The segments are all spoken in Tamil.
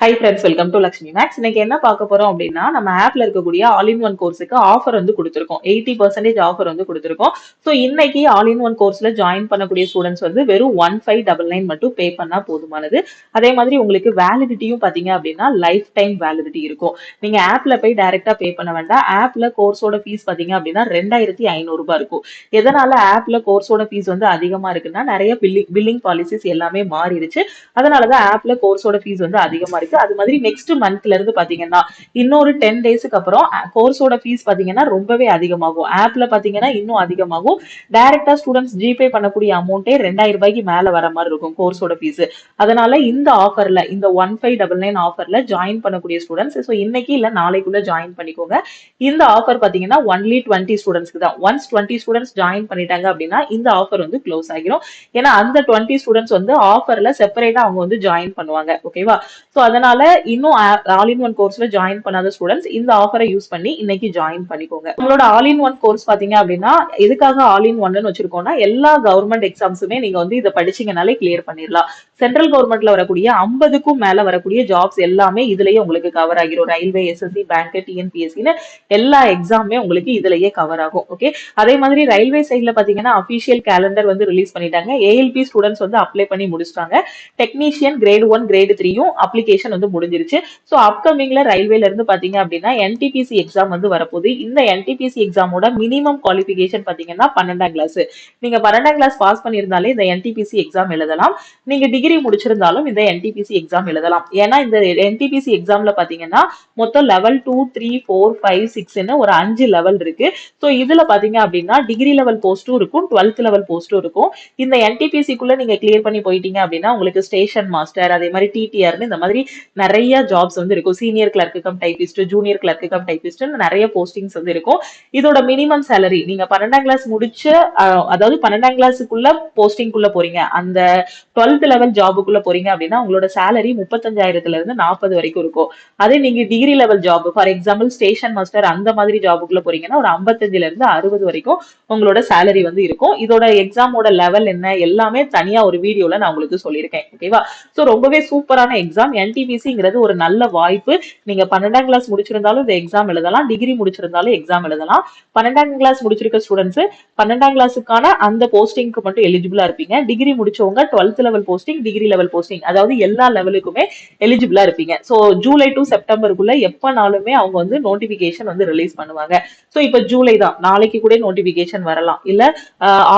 High friends, welcome to Lakshmi maths. இன்னைக்கு என்ன பார்க்க போறோம் அப்படின்னா, நம்ம ஆப்ல இருக்கக்கூடிய ஆல் இன் ஒன் கோர்ஸுக்கு ஆஃபர் வந்து கொடுத்துருக்கோம். 80% ஆஃபர் வந்து கொடுத்துருக்கோம். ஸோ இன்னைக்கு ஆல் இன் ஒன் கோர்ஸ்ல ஜாயின் பண்ணக்கூடிய ஸ்டூடெண்ட்ஸ் வந்து வெறும் 1599 மட்டும் பே பண்ணா போதுமானது. அதே மாதிரி உங்களுக்கு வேலிடிட்டியும் பாத்தீங்க அப்படின்னா லைஃப் டைம் வேலிடிட்டி இருக்கும். நீங்க ஆப்ல போய் டைரக்டா பே பண்ண வேண்டாம். ஆப்ல கோர்ஸோட ஃபீஸ் பாத்தீங்க அப்படின்னா 2500 ரூபாய் இருக்கும். எதனால ஆப்ல கோர்ஸோட ஃபீஸ் வந்து அதிகமா இருக்குன்னா, நிறைய பில்லிங் பாலிசிஸ் எல்லாமே மாறிடுச்சு. அதனாலதான் ஆப்ல கோர்ஸோட ஃபீஸ் வந்து அதிகமா இருக்கு. அது மாதிரி நெக்ஸ்ட் மந்த்ல இருந்து பாத்தீங்கன்னா இன்னொரு 10 டேஸ்க்கு அப்புறம் கோர்ஸோட ஃபீஸ் பாத்தீங்கன்னா ரொம்பவே அதிகமாகும். ஆப்ல பாத்தீங்கன்னா இன்னும் அதிகமாகும். டைரக்டா ஸ்டூடெண்ட்ஸ் ஜிபே பண்ணக்கூடிய அமௌண்ட்டே 2000 ரூபாய்க்கு மேல வர மாதிரி இருக்கும் கோர்ஸோட ஃபீஸ். அதனால இந்த ஆஃபர்ல, இந்த 1599 ஆஃபர்ல ஜாயின் பண்ணக்கூடிய ஸ்டூடெண்ட்ஸ் இன்னைக்கு இல்ல நாளைக்குள்ள ஜாயின் பண்ணிக்கோங்க. இந்த ஆஃபர் பாத்தீங்கன்னா ஒன்லி 20 ஸ்டூடெண்ட்ஸ்க்கு தான். ஒன்ஸ் 20 ஸ்டூடெண்ட்ஸ் ஜாயின் பண்ணிட்டாங்க அப்படின்னா இந்த ஆஃபர் வந்து க்ளோஸ் ஆகிரும். ஏன்னா அந்த 20 ஸ்டூடெண்ட்ஸ் வந்து ஆஃபர்ல செப்பரேட்டா அவங்க வந்து ஜாயின் பண்ணுவாங்க. ஓகேவா? சோ அதனால இன்னும் ஆல் இன் ஒன் கோர்ஸ்ல ஜாயின் பண்ணாத ஸ்டூடெண்ட்ஸ் இந்த ஆஃபரை யூஸ் பண்ணி இன்னைக்கு ஜாயின் பண்ணிக்கோங்க. உங்களோட ஆல் இன் ஒன் கோர்ஸ் பாத்தீங்க அப்படின்னா எதுக்காக ஆல் இன் ஒன்னு வச்சிருக்கோம்னா, எல்லா கவர்மெண்ட் எக்ஸாம்ஸுமே நீங்க வந்து இதை படிச்சீங்கனாலே கிளியர் பண்ணிடலாம். சென்ட்ரல் கவர்மெண்ட்ல வரக்கூடிய 50க்கும் மேல வரக்கூடிய ஜாப்ஸ் எல்லாமே இதுலயே உங்களுக்கு கவர் ஆகிரும். ரயில்வே, எஸ்எஸ்சி, பேங்க், டிஎன்பிஎஸ்சின்னு எல்லா எக்ஸாமே உங்களுக்கு இதுலயே கவர் ஆகும். ஓகே. அதே மாதிரி ரயில்வே சைட்ல பாத்தீங்கன்னா அபிஷியல் கேலண்டர் வந்து ரிலீஸ் பண்ணிட்டாங்க. ஏஎல்பி ஸ்டூடெண்ட்ஸ் வந்து அப்ளை பண்ணி முடிச்சிட்டாங்க. டெக்னீஷியன் கிரேட் 1 கிரேட் 3யும் அப்ளிகேஷன் வந்து முடிஞ்சிருச்சு. ஸோ அப்கமிங்ல ரயில்வேல இருந்து பாத்தீங்க அப்படின்னா என்டிபிசி எக்ஸாம் வந்து வரப்போகுது. இந்த என்டிபிசி எக்ஸாமோட மினிமம் குவாலிஃபிகேஷன் பாத்தீங்கன்னா 12ஆம் கிளாஸ். நீங்க 12ஆம் கிளாஸ் பாஸ் பண்ணியிருந்தாலே இந்த என்டிபிசி எக்ஸாம் எழுதலாம். நீங்க டிகிரி முடிச்சிருந்தாலும் இந்த என்டிபிசி எக்ஸாம் எழுதலாம். ஏன்னா இந்த என்டிபிசி எக்ஸாம்ல பாத்தீங்கன்னா மொத்தம் லெவல் 2, 3, 4, 5, 6ன்னு ஒரு 5 லெவல் இருக்கு. ஸோ இதுல பாத்தீங்க அப்படின்னா டிகிரி லெவல் போஸ்டும் இருக்கும், 12th லெவல் போஸ்டும் இருக்கும். இந்த என்டிபிசிக்குள்ள நீங்க கிளியர் பண்ணி போயிட்டீங்க அப்படின்னா உங்களுக்கு ஸ்டேஷன் மாஸ்டர், அதே மாதிரி டிடிஆர்னு இந்த மாதிரி நிறைய ஜாப்ஸ் வந்து இருக்கும். Senior clerk come typist, junior clerk come typist நிறைய போஸ்டிங்ஸ் வந்து இருக்கும். இதோட மினிமம் சேலரி நீங்க 12ஆம் கிளாஸ் முடிச்ச அதாவது 12ஆம் கிளாஸுக்குள்ள போஸ்டிங்குள்ள போறீங்க, அந்த 12th லெவல் ஜாபுக்குள்ள போறீங்க அப்படின்னா உங்களோட சேலரி 35,000ல இருந்து 40 வரைக்கும் இருக்கும். அதே நீங்க degree level job, for example station master அந்த மாதிரி ஜாபுக்குள்ள போறீங்கன்னா ஒரு 55ல இருந்து 60 வரைக்கும் உங்களோட சேலரி வந்து இருக்கும். இதோட எக்ஸாமோட லெவல் என்ன எல்லாமே தனியா ஒரு வீடியோல நான் உங்களுக்கு சொல்லியிருக்கேன். ஓகேவா? சோ ரொம்பவே சூப்பரான எக்ஸாம். என்டிபிசிங்கிறது ஒரு நல்ல வாய்ப்பு. நீங்க 12ஆம் கிளாஸ் முடிச்சிருந்தாலும் இந்த எக்ஸாம் எழுதலாம், டிகிரி முடிச்சிருந்தாலும் எக்ஸாம் எழுதலாம். 12ஆம் கிளாஸ் முடிச்சிருக்க ஸ்டூடெண்ட்ஸ் 12ஆம் கிளாஸுக்கான அந்த போஸ்டிங்க்கு மட்டும் எலிஜிபிளா இருப்பீங்க. டிகிரி முடிச்சவங்க 12th level posting, degree level posting, அதாவது எல்லா லெவலுக்குமே எலிஜிபிளா இருப்பீங்க. சோ ஜூலை டு செப்டம்பருக்குள்ள எப்பனாலுமே அவங்க வந்து நோட்டிபிகேஷன் வந்து ரிலீஸ் பண்ணுவாங்க. சோ இப்ப ஜூலை தான், நாளைக்கு கூட நோட்டிபிகேஷன் வரலாம், இல்ல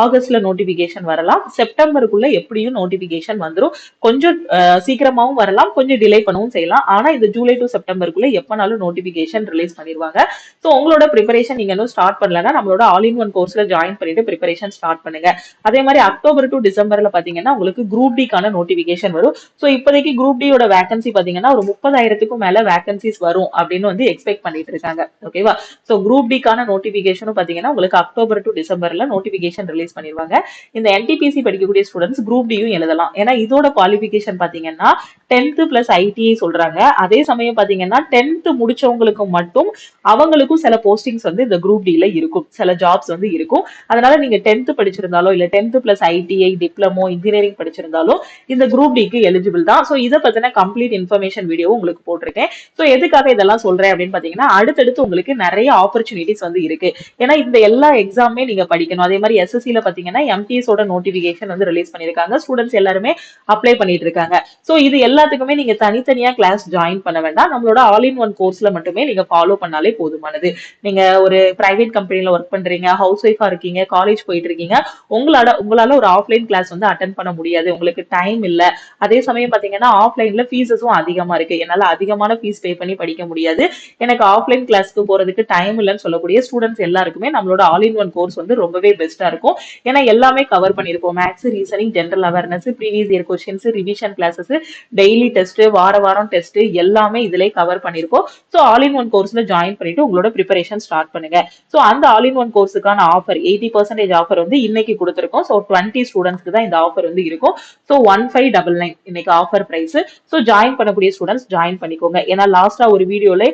ஆகஸ்ட்ல நோட்டிபிகேஷன் வரலாம், செப்டம்பருக்குள்ள எப்படியும் நோட்டிபிகேஷன் வந்துடும். கொஞ்சம் சீக்கிரமாவும் வரலாம், கொஞ்சம் டிலே பண்ணவும் செய்யலாம். ஆனா இந்த ஜூலை டு செப்டம்பருக்குள்ள எப்பனாலும் நோட்டிபிகேஷன் ரிலீஸ் பண்ணிடுவாங்க. சோ உங்களோட ப்ரிப்பரேஷன் நீங்க இன்னும் ஸ்டார்ட் பண்ணலன்னா நம்மளோட ஆல் இன் ஒன் கோர்ஸ்ல ஜாயின் பண்ணிட்டு ப்ரிப்பரேஷன் ஸ்டார்ட் பண்ணுங்க. அதே மாதிரி அக்டோபர் டு டிசம்பர்ல பாத்தீங்கன்னா உங்களுக்கு குரூப் டிக்கான நோட்டிபிகேஷன் வரும். சோ இப்போதைக்கு குரூப் டியோட வேகன்சி பாத்தீங்கன்னா ஒரு 30,000க்கும் மேல வேகன்சிஸ் வரும் அப்படின்னு வந்து எக்ஸ்பெக்ட் பண்ணிட்டு இருக்காங்க. ஓகேவா? சோ குரூப் டிக்கான நோட்டிபிகேஷனும் பாத்தீங்கன்னா உங்களுக்கு அக்டோபர் டு டிசம்பர்ல நோட்டிபிகேஷன் ரிலீஸ் பண்ணிடுவாங்க. இந்த என்டிபிசி படிக்கக்கூடிய ஸ்டூடெண்ட்ஸ் குரூப் டியும் எழுதலாம். ஏன்னா இதோட குவாலிஃபிகேஷன் பாத்தீங்கன்னா 10th பிளஸ் ஐடிஐ சொல்றாங்க. அதே சமயம் பாத்தீங்கன்னா 10th முடிச்சவங்களுக்கு மட்டும் அவங்களுக்கும் சில போஸ்டிங்ஸ் வந்து இந்த குரூப் டில இருக்கும், சில ஜாப்ஸ் வந்து இருக்கும். அதனால நீங்க 10th படிச்சிருந்தாலோ இல்ல 10th plus ITI, diploma, engineering படிச்சிருந்தாலும் இந்த குரூப் டிக்கு எலிஜிபிள் தான். சோ இதை பத்தின கம்ப்ளீட் இன்ஃபர்மேஷன் வீடியோ உங்களுக்கு போட்டிருக்கேன். சோ எதுக்காக இதெல்லாம் சொல்றேன் அப்படின்னு பாத்தீங்கன்னா அடுத்தடுத்து உங்களுக்கு நிறைய ஆப்பர்ச்சுனிட்டிஸ் வந்து இருக்கு. ஏன்னா இந்த எல்லா எக்ஸாமே நீங்க படிக்கணும். அதே மாதிரி எஸ்எஸ்சில பாத்தீங்கன்னா எம்டிஎஸ் ஓட நோட்டிபிகேஷன் வந்து ரிலீஸ் பண்ணிருக்காங்க. ஸ்டூடெண்ட்ஸ் எல்லாருமே அப்ளை பண்ணிட்டு இருக்காங்க. சோ இது எல்லாத்துக்குமே நீங்க தனித்தனியா கிளாஸ் ஜாயின் பண்ண வேண்டாம். நம்மளோட ஆல் இன் ஒன் கோர்ஸ்ல மட்டுமே நீங்க ஃபாலோ பண்ணாலே போதுமானது. நீங்க ஒரு பிரைவேட் கம்பெனில ஒர்க் பண்றீங்க, ஹவுஸ் ஒய்ஃபா இருக்கீங்க, காலேஜ் போயிட்டு இருக்கீங்க, உங்களால ஒரு ஆஃப்லைன் கிளாஸ் வந்து அட்டென்ட் பண்ண முடியாது, உங்களுக்கு டைம் இல்ல. அதே சமயம் பாத்தீங்கன்னா ஆஃப்லைன்ல ஃபீஸஸும் அதிகமா இருக்கு, என்னால அதிகமான ஃபீஸ் பே பண்ணி படிக்க முடியாது, எனக்கு ஆஃப்லைன் கிளாஸ்க்கு போறதுக்கு டைம் இல்லைன்னு சொல்லக்கூடிய ஸ்டூடெண்ட்ஸ் எல்லாருக்குமே நம்மளோட ஆல் இன் ஒன் கோர்ஸ் வந்து ரொம்பவே பெஸ்டா இருக்கும். ஏன்னா எல்லாமே கவர் பண்ணிருப்போம். Maths, reasoning, general awareness, previous year questions, revision classes, daily test, வாரம் டெஸ்ட் எல்லாமே இதுல கவர் பண்ணிருப்போம். சோ ஆல் இன் ஒன் கோர்ஸ்ல ஜாயின் பண்ணிட்டு உங்களோட ப்ரிப்பரேஷன் ஸ்டார்ட் பண்ணுங்க. சோ அந்த ஆல் இன் ஒன் கோர்ஸுக்கான ஆஃபர் 80% ஆஃபர் வந்து இன்னைக்கு கொடுத்திருக்கோம். சோ 20 ஸ்டூடெண்ட்ஸ்க்கு தான் இந்த ஆஃபர் வந்து இருக்கும். சோ 1599 இன்னைக்கு ஆஃபர் பிரைஸ். சோ ஜாயின் பண்ணக்கூடிய ஸ்டூடெண்ட்ஸ் ஜாயின் பண்ணிக்கோங்க. ஏன்னா லாஸ்டா ஒரு வீடியோல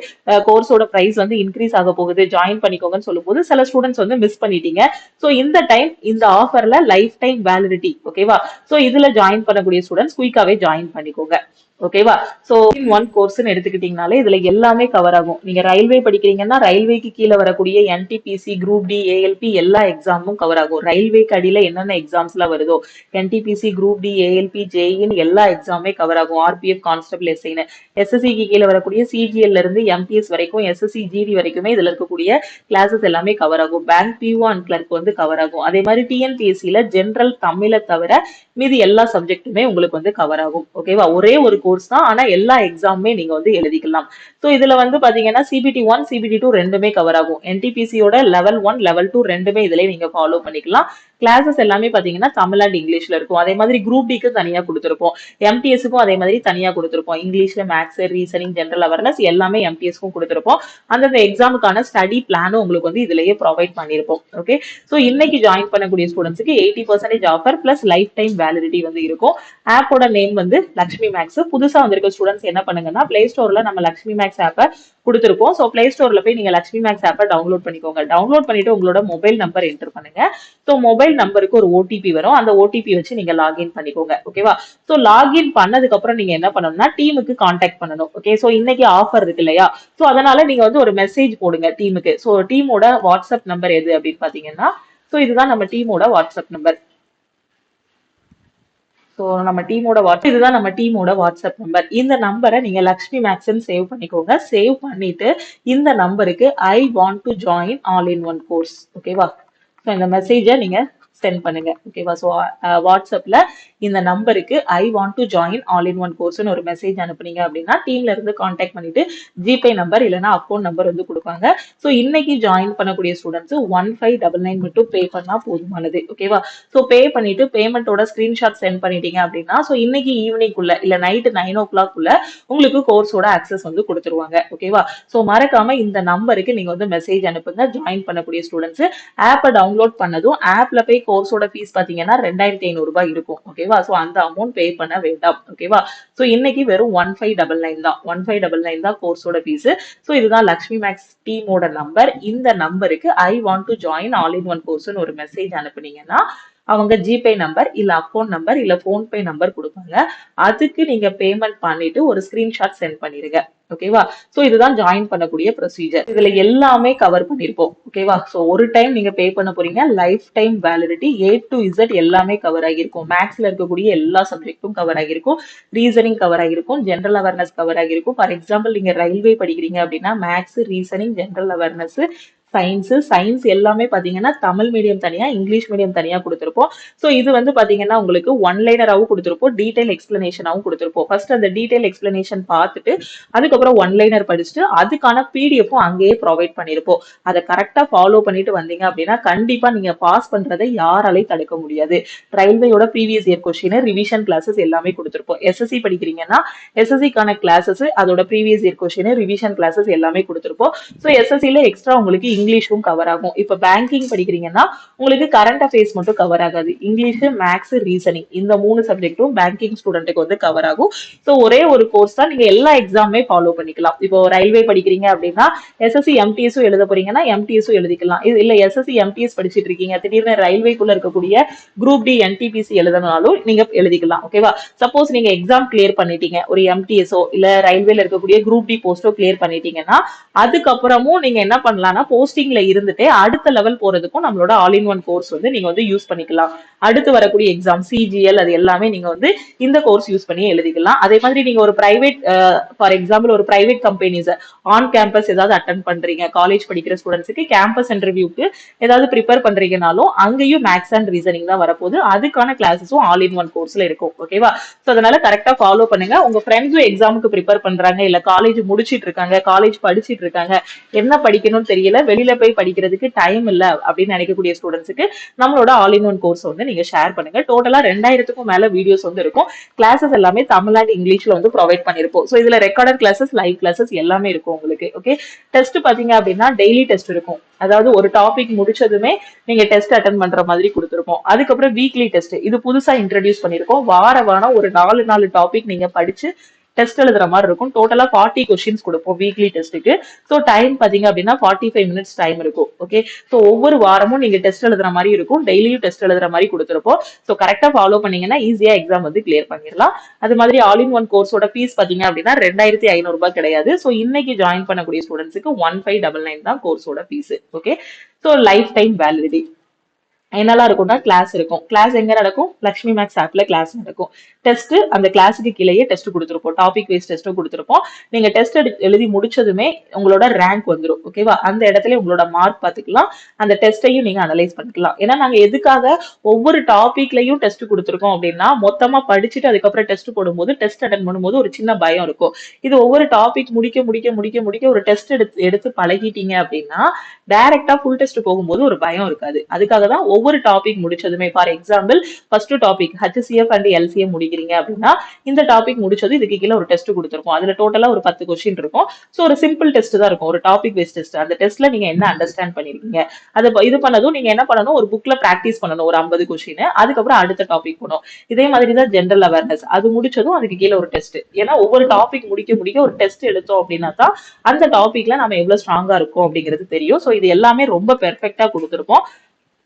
கோர்ஸோட பிரைஸ் வந்து இன்க்ரீஸ் ஆக போகுது, ஜாயின் பண்ணிக்கோங்கன்னு சொல்லும்போது சில ஸ்டூடெண்ட்ஸ் வந்து மிஸ் பண்ணிட்டீங்க. சோ இந்த டைம் இந்த ஆஃபர்ல லைஃப் டைம் வேலிடிட்டி. ஓகேவா? சோ இதுல ஜாயின் பண்ணக்கூடிய ஸ்டூடெண்ட்ஸ் குயிக்காவே ஜாயின் பண்ணிக்கோங்க. ஓகேவா? சோ இன் ஒன் கோர்ஸ்னு எடுத்துக்கிட்டீங்கனாலே இதுல எல்லாமே கவர் ஆகும். நீங்க ரயில்வே படிக்கிறீங்கன்னா ரயில்வேக்கு கீழே வரக்கூடிய என்டிபிசி, குரூப் டி, ஏஎல்பி எல்லா எக்ஸாமும் கவர் ஆகும். ரயில்வேக்கு அடியில என்னென்ன எக்ஸாம்ஸ்லாம் வருதோ என்டிபிசி, குரூப் டி, ஏஎல்பி, ஜேஇன்னு எல்லா எக்ஸாமே கவர் ஆகும். ஆர்பிஎஃப், கான்ஸ்டபிள், எஸ்ஐன்னு எஸ்எஸ்சிக்கு கீழே வரக்கூடிய சிஜிஎல்ல இருந்து எம்பிஎஸ் வரைக்கும் எஸ்எஸ்சி ஜிடி வரைக்குமே இதுல இருக்கக்கூடிய கிளாஸஸ் எல்லாமே கவர் ஆகும். பேங்க் பிஓ அண்ட் கிளர்க் வந்து கவர் ஆகும். அதே மாதிரி டிஎன்பிஎஸ்சில ஜென்ரல் தமிழை தவிர மீதி எல்லா சப்ஜெக்ட்டுமே உங்களுக்கு வந்து கவர் ஆகும். ஓகேவா? ஒரே ஒரு கோர்ஸ் தான், ஆனா எல்லா எக்ஸாமுமே நீங்க வந்து எழுதிக்கலாம். ஸோ இதுல வந்து பாத்தீங்கன்னா சிபிடி 1 சிபிடி 2 ரெண்டுமே கவர் ஆகும். என்டிபிசியோட லெவல் 1 லெவல் 2 ரெண்டுமே இதுல நீங்க ஃபாலோ பண்ணிக்கலாம். கிளாஸஸ் எல்லாமே பாத்தீங்கன்னா தமிழ் அண்ட் இங்கிலீஷ்ல இருக்கும். அதே மாதிரி குரூப் டிக்கு தனியா கொடுத்துருப்போம். எம்டிஎஸ்க்கும் அதே மாதிரி தனியா கொடுத்துருப்போம். இங்கிலீஷ்ல மேக்ஸ், ரீசனிங், ஜெனரல் அவேர்னஸ் எல்லாமே எம்டிஎஸ்க்கும் கொடுத்துருப்போம். அந்தந்த எக்ஸாமுக்கான ஸ்டடி பிளானும் உங்களுக்கு வந்து இதுலயே ப்ரொவைட் பண்ணிருப்போம். ஓகே, ஸோ இன்னைக்கு ஜாயின் பண்ணக்கூடிய ஸ்டூடெண்ட்ஸ்க்கு 80% offer plus life time validity வந்து இருக்கும். ஆப்போட நேம் வந்து லக்ஷ்மி மேக்ஸ். புதுசா வந்திருக்க ஸ்டூடெண்ட்ஸ் என்ன பண்ணுங்கன்னா பிளே ஸ்டோர்ல நம்ம லக்ஷ்மி மேக்ஸ் ஆப்பை கொடுத்துருக்கோம். ஸோ பிளே ஸ்டோர்ல போய் நீங்க லக்ஷ்மி மேக்ஸ் ஆப்பை டவுன்லோட் பண்ணிக்கோங்க. டவுன்லோட் பண்ணிட்டு உங்களோட மொபைல் நம்பர் என்டர் பண்ணுங்க. ஸோ மொபைல் நம்பருக்கு ஒரு ஓடிபி வரும். அந்த ஓடிபி வச்சு நீங்க லாகின் பண்ணிக்கோங்க. ஓகேவா? ஸோ லாகின் பண்ணதுக்கு அப்புறம் நீங்க என்ன பண்ணணும்னா டீமுக்கு கான்டாக்ட் பண்ணணும். ஓகே, ஸோ இன்னைக்கு ஆஃபர் இருக்கு இல்லையா? ஸோ அதனால நீங்க வந்து ஒரு மெசேஜ் போடுங்க டீமுக்கு. ஸோ டீமோட வாட்ஸ்அப் நம்பர் எது அப்படின்னு பாத்தீங்கன்னா, ஸோ இதுதான் நம்ம டீமோட வாட்ஸ்அப் நம்பர். ஸோ இதுதான் நம்ம டீமோட வாட்ஸ்அப் நம்பர். இந்த நம்பரை நீங்க லக்ஷ்மி மேக்ஸ்ன்னு சேவ் பண்ணிக்கோங்க. சேவ் பண்ணிட்டு இந்த நம்பருக்கு I want to join all in one course. ஓகேவா? ஸோ இந்த மெசேஜை நீங்க சென்ட் பண்ணுங்க. ஓகேவா? ஸோ வாட்ஸ்அப்ல இந்த நம்பருக்கு I want to join all in one கோர்ஸ்னு ஒரு மெசேஜ் அனுப்புனீங்க அப்படின்னா டீம்ல இருந்து கான்டாக்ட் பண்ணிட்டு ஜிபே நம்பர் இல்லைன்னா அக்கௌண்ட் நம்பர் வந்து கொடுப்பாங்க. ஸோ இன்னைக்கு ஜாயின் பண்ணக்கூடிய ஸ்டூடெண்ட்ஸ் 1599 மட்டும் பே பண்ணா போதுமானது. ஓகேவா? ஸோ பே பண்ணிட்டு பேமெண்ட்டோட ஸ்கிரீன்ஷாட் சென்ட் பண்ணிட்டீங்க அப்படின்னா ஸோ இன்னைக்கு ஈவினிங் குள்ள இல்ல நைட் 9 o'clock குள்ள உங்களுக்கு கோர்ஸோட ஆக்சஸ் வந்து கொடுத்துருவாங்க. ஓகேவா? ஸோ மறக்காம இந்த நம்பருக்கு நீங்க வந்து மெசேஜ் அனுப்புங்க. ஜாயின் பண்ணக்கூடிய ஸ்டூடெண்ட்ஸ் ஆப்பை டவுன்லோட் பண்ணதும் ஆப்ல போய் கோர்ஸோட ஃபீஸ் பாத்தீங்கன்னா 2500 ரூபாய் இருக்கும். ஓகேவா? சோ அந்த அமௌண்ட் பே பண்ண வேண்டாம். ஓகேவா? சோ இன்னைக்கு வெறும் 1599 தான். 1599 தான் கோர்ஸோட ஃபீஸ். சோ இதுதான் லக்ஷ்மி மேக்ஸ் டீமோட நம்பர். இந்த நம்பருக்கு I want to join all in one கோர்ஸ்னு ஒரு மெசேஜ் அனுப்புனீங்கன்னா அவங்க ஜிபே நம்பர் இல்ல அக்கௌண்ட் நம்பர் இல்ல போன்பே நம்பர் கொடுப்பாங்க. அதுக்கு நீங்க பேமெண்ட் பண்ணிட்டு ஒரு ஸ்கிரீன்ஷாட் சென்ட் பண்ணிருங்க. ஓகேவா? சோ இதுதான் ஜாயின் பண்ணக்கூடிய ப்ரொசீஜர். இதுல எல்லாமே கவர் பண்ணிருப்போம். ஓகேவா? சோ ஒரு டைம் நீங்க பே பண்ண போறீங்க. Life time validity A to Z எல்லாமே கவர் ஆகிருக்கும். மேக்ஸ்ல இருக்கக்கூடிய எல்லா சப்ஜெக்டும் கவர் ஆகிருக்கும். ரீசனிங் கவர் ஆகிருக்கும். ஜெனரல் அவேர்னஸ் கவர் ஆகிருக்கும். ஃபார் எக்ஸாம்பிள் நீங்க ரயில்வே படிக்கிறீங்க அப்படின்னா maths, reasoning, general awareness, science எல்லாமே பாத்தீங்கன்னா தமிழ் மீடியம் தனியா, இங்கிலீஷ் மீடியம் தனியா கொடுத்திருப்போம். சோ இது வந்து பாத்தீங்கன்னா உங்களுக்கு ஒன் லைனராவும் கொடுத்திருப்போம், டீடைல் எக்ஸ்பிளனேஷனாவும் கொடுத்திருப்போம். ஃபர்ஸ்ட் அந்த டீடைல் எக்ஸ்பிளனேஷன் பார்த்துட்டு அதுக்கப்புறம் ஒன் லைனர் படிச்சுட்டு அதுக்கான பிடிஎஃப்பும் அங்கேயே ப்ரொவைட் பண்ணிருப்போம். அதை கரெக்டா ஃபாலோ பண்ணிட்டு வந்தீங்க அப்படின்னா கண்டிப்பா நீங்க பாஸ் பண்றதை யாராலையும் தடுக்க முடியாது. ரயில்வேயோட previous year question, revision classes எல்லாமே கொடுத்திருப்போம். எஸ்எஸ்சி படிக்கிறீங்கன்னா எஸ்எஸ்சிக்கான கிளாஸஸ், அதோட previous year question, revision classes எல்லாமே கொடுத்திருப்போம். ஸோ எஸ்எஸ்சில எக்ஸ்ட்ரா உங்களுக்கு இங்கிலீஷும் கவர் ஆகும். இப்ப பேங்கிங் படிக்கிறீங்கன்னா உங்களுக்கு கரண்ட் அஃபேர்ஸ் மட்டும் கவர் ஆகாது. இங்கிலீஷ், மேக்ஸ், ரீசனிங் இந்த 3 சப்ஜெக்டும் பேங்கிங் ஸ்டூடெண்ட்டுக்கு வந்து கவர் ஆகும். ஸோ ஒரே ஒரு கோர்ஸ் தான், நீங்க எல்லா எக்ஸாமே ஃபாலோ பண்ணிக்கலாம். இப்போ ரயில்வே படிக்கிறீங்க அப்படின்னா எஸ்எஸ்சி எம்டிஎஸும் எழுத போறீங்கன்னா எம்டிஎஸும் எழுதிக்கலாம். இது இல்ல எஸ்எஸ்சி எம்டிஎஸ் படிச்சுட்டு இருக்கீங்க, திடீர்னு ரயில்வேக்குள்ள இருக்கக்கூடிய குரூப் டி, என்டிபிசி எழுதனாலும் நீங்க எழுதிக்கலாம். ஓகேவா? சப்போஸ் நீங்க எக்ஸாம் கிளியர் பண்ணிட்டீங்க, ஒரு எம்டிஎஸோ இல்ல ரயில்வேல இருக்கக்கூடிய குரூப் டி போஸ்டோ கிளியர் பண்ணிட்டீங்கன்னா அதுக்கப்புறமும் நீங்க என்ன பண்ணலாம்னா போஸ்டிங்ல இருந்துட்டே அடுத்த லெவல் போறதுக்கும் நம்மளோட ஆல் இன் ஒன் கோர்ஸ் வந்து நீங்க வந்து யூஸ் பண்ணிக்கலாம். அடுத்து வரக்கூடிய எக்ஸாம் சிஜிஎல் அது எல்லாமே நீங்க வந்து இந்த கோர்ஸ் யூஸ் பண்ணி எழுதிக்கலாம். அதே மாதிரி நீங்க ஒரு பிரைவேட் ஃபார் எக்ஸாம்பிள் ஒரு பிரைவேட் கம்பெனிஸ் ஆன் கேம்பஸ் ஏதாவது அட்டன் பண்றீங்க, காலேஜ் படிக்கிற ஸ்டூடெண்ட்ஸுக்கு கேம்பஸ் இன்டர்வியூக்கு ஏதாவது ப்ரிப்பேர் பண்றீங்கனாலும் அங்கேயும் மேக்ஸ் அண்ட் ரீசனிங் தான் வரப்போகுது. அதுக்கான கிளாஸஸும் ஆல் இன் ஒன் கோர்ஸ்ல இருக்கும். ஓகேவா? சோ அதனால கரெக்டா ஃபாலோ பண்ணுங்க. உங்க ஃப்ரெண்ட்ஸும் எக்ஸாமுக்கு ப்ரிப்பேர் பண்றாங்க, இல்ல காலேஜ் முடிச்சிட்டு இருக்காங்க, காலேஜ் படிச்சிட்டு இருக்காங்க, என்ன படிக்கணும்னு தெரியல, வெளியில போய் படிக்கிறதுக்கு டைம் இல்ல அப்படின்னு நினைக்கக்கூடிய ஸ்டூடெண்ட்ஸுக்கு நம்மளோட ஆல் இன் ஒன் கோர்ஸ் வந்து நீங்க ஷேர் பண்ணுங்க. டோட்டலா 2000க்கும் மேல வீடியோஸ் வந்து இருக்கும். கிளாஸஸ் எல்லாமே தமிழ் அண்ட் இங்கிலீஷ்ல வந்து ப்ரொவைட் பண்ணிருப்போம். சோ இதுல ரெக்கார்டட் கிளாஸஸ், லைவ் கிளாஸஸ் எல்லாமே இருக்கும் உங்களுக்கு. ஓகே, டெஸ்ட் பாத்தீங்க அப்படின்னா டெய்லி டெஸ்ட் இருக்கும். அதாவது ஒரு டாபிக் முடிச்சதுமே நீங்க டெஸ்ட் அட்டன் பண்ற மாதிரி கொடுத்துருப்போம். அதுக்கப்புறம் வீக்லி டெஸ்ட், இது புதுசா இன்ட்ரடியூஸ் பண்ணிருக்கோம். வாரம் ஒரு 4 டாபிக் நீங்க படிச்சு டெஸ்ட் எழுதுற மாதிரி இருக்கும். டோட்டலா 40 கொஸ்டின்ஸ் கொடுப்போம் வீக்லி டெஸ்ட்டுக்கு. ஸோ டைம் பாத்தீங்க அப்படின்னா 45 minutes டைம் இருக்கும். ஓகே, ஸோ ஒவ்வொரு வாரமும் நீங்க டெஸ்ட் எழுதுற மாதிரி இருக்கும், டெய்லியும் டெஸ்ட் எழுதுற மாதிரி கொடுத்துருப்போம். ஸோ கரெக்டா ஃபாலோ பண்ணீங்கன்னா ஈஸியா எக்ஸாம் வந்து கிளியர் பண்ணிடலாம். அது மாதிரி ஆல் இன் ஒன் கோர்ஸோட ஃபீஸ் பாத்தீங்க அப்படின்னா 2500 கிடையாது. ஸோ இன்னைக்கு ஜாயின் பண்ணக்கூடிய ஸ்டூடெண்ட்ஸுக்கு 1599 தான் கோர்ஸோட fees. Okay, so life time validity என்னெல்லாம் இருக்கும்னா கிளாஸ் இருக்கும். கிளாஸ் எங்க நடக்கும்? லக்ஷ்மி மேக்ஸ் ஆப்ல கிளாஸ் நடக்கும். டெஸ்ட் அந்த கிளாஸுக்கு கீழேயே டெஸ்ட் கொடுத்துருப்போம், டாபிக் வைஸ் டெஸ்ட்டும் கொடுத்துருப்போம். நீங்க டெஸ்ட் எழுதி முடிச்சதுமே உங்களோட ரேங்க் வந்துடும். ஓகேவா? அந்த இடத்துல உங்களோட மார்க் பார்த்துக்கலாம், அந்த டெஸ்ட்டையும் நீங்க அனலைஸ் பண்ணிக்கலாம். ஏன்னா நாங்க எதுக்காக ஒவ்வொரு டாபிக்லயும் டெஸ்ட் கொடுத்துருக்கோம் அப்படின்னா, மொத்தமா படிச்சுட்டு அதுக்கப்புறம் டெஸ்ட் போடும்போது டெஸ்ட் அட்டன் பண்ணும்போது ஒரு சின்ன பயம் இருக்கும். இது ஒவ்வொரு டாபிக் முடிக்க முடிக்க முடிக்க முடிக்க ஒரு டெஸ்ட் எடுத்து எடுத்து பழகிட்டீங்க அப்படின்னா டைரக்டா ஃபுல் டெஸ்ட் போகும்போது ஒரு பயம் இருக்காது. அதுக்காக தான் ஒவ்வொரு டாபிக் முடிச்சதுமே, for example first topic HCF and LCM முடிக்கிறீங்க அப்படின்னா இந்த டாபிக் முடிச்சது இதுக்கு கீழே ஒரு டெஸ்ட் கொடுத்துருக்கோம். அதுல டோட்டலா ஒரு 10 கொஸ்டின் இருக்கும். ஸோ ஒரு சிம்பிள் டெஸ்ட் தான் இருக்கும், ஒரு டாபிக் வைஸ் டெஸ்ட். அந்த டெஸ்ட்ல நீங்க என்ன அண்டர்ஸ்டாண்ட் பண்ணிருக்கீங்க அதை இது பண்ணதும் நீங்க என்ன பண்ணணும், ஒரு புக்ல பிராக்டிஸ் பண்ணணும் ஒரு 50 கொஸ்டின். அதுக்கப்புறம் அடுத்த டாபிக் போகணும். இதே மாதிரி தான் ஜென்ரல் அவேர்னஸ், அது முடிச்சதும் அதுக்கு கீழே ஒரு டெஸ்ட். ஏன்னா ஒவ்வொரு டாபிக் முடிக்க முடிக்க ஒரு டெஸ்ட் எடுத்தோம் அப்படின்னா தான் அந்த டாபிக்ல நம்ம எவ்வளவு ஸ்ட்ராங்கா இருக்கும் அப்படிங்கிறது தெரியும். ஸோ இது எல்லாமே ரொம்ப பெர்ஃபெக்டா கொடுத்துருப்போம்.